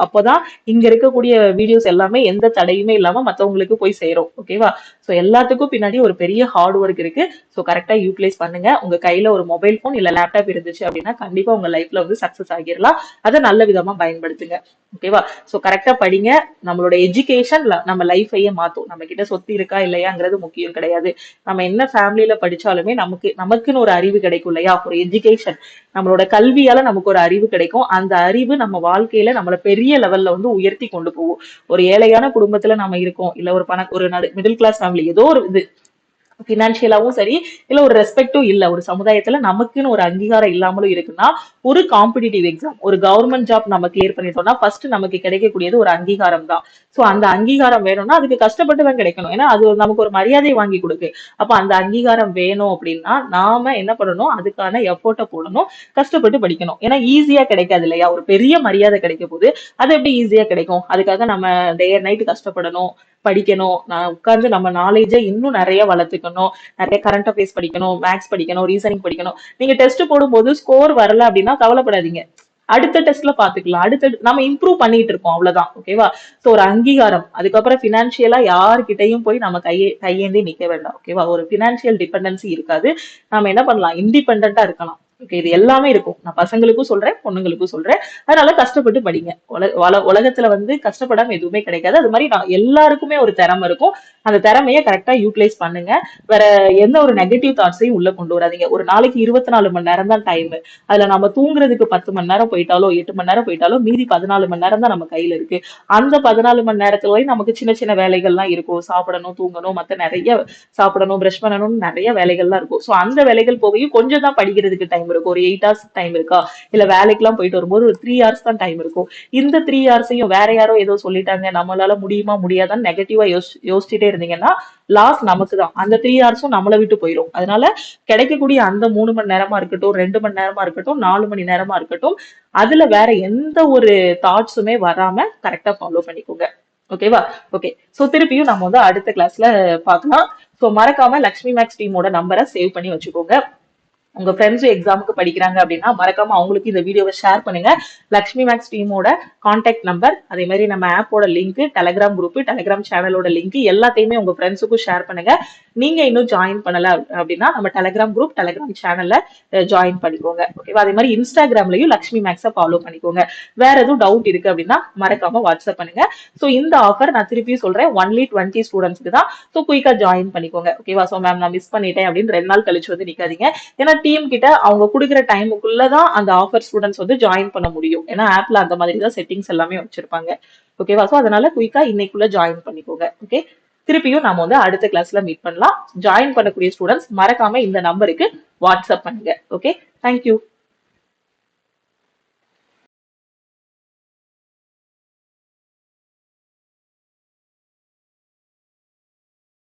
அப்பதான் இங்க இருக்கக்கூடிய வீடியோஸ் எல்லாமே எந்த தடையுமே இல்லாம மத்தவங்களுக்கு போய் சேரும். ஓகேவா? சோ எல்லாத்துக்கும் பின்னாடி ஒரு பெரிய ஹார்ட் ஒர்க் இருக்கு. சோ கரெக்டா யூட்டிலைஸ் பண்ணுங்க. உங்க கையில ஒரு மொபைல் போன் இல்ல லேப்டாப் இருந்துச்சு அப்படின்னா கண்டிப்பா உங்க லைஃப்ல வந்து சக்சஸ் ஆகிடலாம். அதை நல்ல விதமா பயன்படுத்துங்க. ஓகேவா? சோ கரெக்டா படிங்க. நம்மளோட எஜுகேஷன் நம்ம லைஃபையே மாத்தும். நம்ம கிட்ட சொத்து இருக்கா இல்லையாங்கிறது முக்கியம் கிடையாது. நம்ம என்ன ஃபேமிலியில படிச்சாலுமே நமக்குன்னு ஒரு அறிவு கிடைக்கும் இல்லையா? ஒரு எஜுகேஷன், நம்மளோட கல்வியால நமக்கு ஒரு அறிவு கிடைக்கும். அந்த அறிவு நம்ம வாழ்க்கையில நம்மள பெரிய லெவல்ல வந்து உயர்த்தி கொண்டு போகும். ஒரு ஏழையான குடும்பத்துல நம்ம இருக்கோம், இல்ல ஒரு மிடில் கிளாஸ் ஃபேமிலி, ஏதோ ஒரு இது பினான்சியலாவும் சரி, இல்ல ஒரு ரெஸ்பெக்டும் இல்ல ஒரு சமுதாயத்துல நமக்குன்னு ஒரு அங்கீகாரம் இல்லாமலும் இருக்குன்னா, ஒரு காம்படிட்டிவ் எக்ஸாம், ஒரு கவர்மெண்ட் ஜாப் நம்ம கிளியர் பண்ணிட்டோம்னா ஃபர்ஸ்ட் நமக்கு கிடைக்கக்கூடியது ஒரு அங்கீகாரம் தான். சோ அந்த அங்கீகாரம் வேணும்னா அதுக்கு கஷ்டப்பட்டு தான் கிடைக்கணும். ஏன்னா அது நமக்கு ஒரு மரியாதையை வாங்கி கொடுக்கு. அப்ப அந்த அங்கீகாரம் வேணும் அப்படின்னா நாம என்ன பண்ணணும், அதுக்கான எஃபோர்ட்டை போடணும், கஷ்டப்பட்டு படிக்கணும். ஏன்னா ஈஸியா கிடைக்காது இல்லையா? ஒரு பெரிய மரியாதை கிடைக்க போது அது எப்படி ஈஸியா கிடைக்கும்? அதுக்காக நம்ம டே அண்ட் நைட் கஷ்டப்படணும், படிக்கணும். நான் உட்கார்ந்து நம்ம நாலேஜை இன்னும் நிறைய வளர்த்துக்கணும், நிறைய கரண்ட் அஃபேர்ஸ் படிக்கணும், மேக்ஸ் படிக்கணும், ரீசனிங் படிக்கணும். நீங்க டெஸ்ட் போடும்போது ஸ்கோர் வரல அப்படின்னா கவலைப்படாதீங்க, அடுத்த டெஸ்ட்ல பாத்துக்கலாம். அடுத்த நம்ம இம்ப்ரூவ் பண்ணிட்டு இருக்கோம், அவ்வளவுதான். ஓகேவா? சோ ஒரு அங்கீகாரம், அதுக்கப்புறம் பினான்சியலா யாருக்கிட்டையும் போய் நம்ம கையேந்தி நிக்க வேண்டாம். ஓகேவா? ஒரு பினான்சியல் டிபெண்டன்சி இருக்காது. நம்ம என்ன பண்ணலாம், இண்டிபெண்டா இருக்கலாம். ஓகே, இது எல்லாமே இருக்கும். நான் பசங்களுக்கும் சொல்றேன், பொண்ணுங்களுக்கும் சொல்றேன். அதனால கஷ்டப்பட்டு படிங்க. உலகத்துல வந்து கஷ்டப்படாம எதுவுமே கிடைக்காது. அது மாதிரி எல்லாருக்குமே ஒரு திறமை இருக்கும். அந்த திறமையை கரெக்டா யூட்டிலைஸ் பண்ணுங்க. வேற எந்த ஒரு நெகட்டிவ் தாட்ஸையும் உள்ள கொண்டு வராதீங்க. ஒரு நாளைக்கு 24 மணி நேரம் தான் டைம். அதுல நம்ம தூங்குறதுக்கு 10 மணி நேரம் போயிட்டாலோ 8 மணி நேரம் போயிட்டாலோ மீதி 14 மணி நேரம் தான் நம்ம கையில இருக்கு. அந்த 14 மணி நேரத்துல வரை நமக்கு சின்ன சின்ன வேலைகள்லாம் இருக்கும். சாப்பிடணும், தூங்கணும், மத்த நிறைய சாப்பிடணும், பிரஷ் பண்ணணும், நிறைய வேலைகள்லாம் இருக்கும். சோ அந்த வேலைகள் போகையும் கொஞ்சம் தான் படிக்கிறதுக்கு டைம் இருக்கும். ஒரு 8 hours டைம் இருக்கா, இல்ல வேலைக்கெல்லாம் போயிட்டு வரும்போது ஒரு 3 hours தான் டைம் இருக்கும். இந்த 3 hours-ஐயும் வேற யாரோ ஏதோ சொல்லிட்டாங்க, நம்மளால முடியுமா முடியாதான்னு நெகட்டிவா யோசிச்சுட்டே இருந்தீங்கன்னா லாஸ் நமக்கு தான். அந்த 3 hours-உம் நம்மளை விட்டு போயிடும். அதனால கிடைக்கக்கூடிய அந்த 3 மணி நேரமா இருக்கட்டும், 2 மணி நேரமா இருக்கட்டும், 4 மணி நேரமா இருக்கட்டும், அதுல வேற எந்த ஒரு தாட்ஸுமே வராம கரெக்டா ஃபாலோ பண்ணிக்கோங்க. ஓகேவா? ஓகே, சோ திருப்பியும் நம்ம வந்து அடுத்த கிளாஸ்ல பார்க்கலாம். சோ மறக்காம லக்ஷ்மி மேக்ஸ் டீமோட நம்பரை சேவ் பண்ணி வச்சுக்கோங்க. உங்க ஃப்ரெண்ட்ஸ் எக்ஸாமுக்கு படிக்கிறாங்க அப்படின்னா மறக்காம அவங்களுக்கு இந்த வீடியோவை ஷேர் பண்ணுங்க. லக்ஷ்மி மேக்ஸ் டீமோட கான்டாக்ட் நம்பர், அதே மாதிரி நம்ம ஆப்போட லிங்க், டெலிகிராம் குரூப், டெலிகிராம் சேனலோட லிங்க் எல்லாத்தையுமே உங்க ஃப்ரெண்ட்ஸுக்கும் ஷேர் பண்ணுங்க. நீங்க இன்னும் ஜாயின் பண்ணல அப்படின்னா நம்ம டெலிகிராம் குரூப், டெலிகிராம் சேனல்ல ஜாயின் பண்ணிக்கோங்க. ஓகேவா? அதே மாதிரி இன்ஸ்டாகிராம்லயும் லக்ஷ்மி மேக்ஸை ஃபாலோ பண்ணிக்கோங்க. வேற எதுவும் டவுட் இருக்கு அப்படின்னா மறக்காம வாட்ஸ்அப் பண்ணுங்க. சோ இந்த ஆஃபர் நான் திருப்பியும் சொல்றேன், ஒன்லி 20 ஸ்டூடெண்ட்ஸ்க்கு தான். சோ குயிக்கா ஜாயின் பண்ணிக்கோங்க. ஓகேவா? சோ மேம் நான் மிஸ் பண்ணிட்டேன் அப்படின்னு 2 நாள் கழிச்சு வந்து நிக்காதீங்க. ஏன்னா டீம் கிட்ட அவங்க கொடுக்குற டைமுக்குள்ளதான் அந்த ஆஃபர் ஸ்டூடெண்ட்ஸ் வந்து ஜாயின் பண்ண முடியும். ஏன்னா ஆப்ல அந்த மாதிரி தான் செட்டிங்ஸ் எல்லாமே வச்சிருப்பாங்க. ஓகேவா? சோ அதனால குயிக்கா இன்னைக்குள்ள ஜாயின் பண்ணிக்கோங்க. ஓகே, திருப்பியும் நாம வந்து அடுத்த கிளாஸ்ல மீட் பண்ணலாம். ஜாயின் பண்ணக்கூடிய ஸ்டூடெண்ட்ஸ் மறக்காம இந்த நம்பருக்கு வாட்ஸ்அப் பண்ணுங்க. Okay, thank you.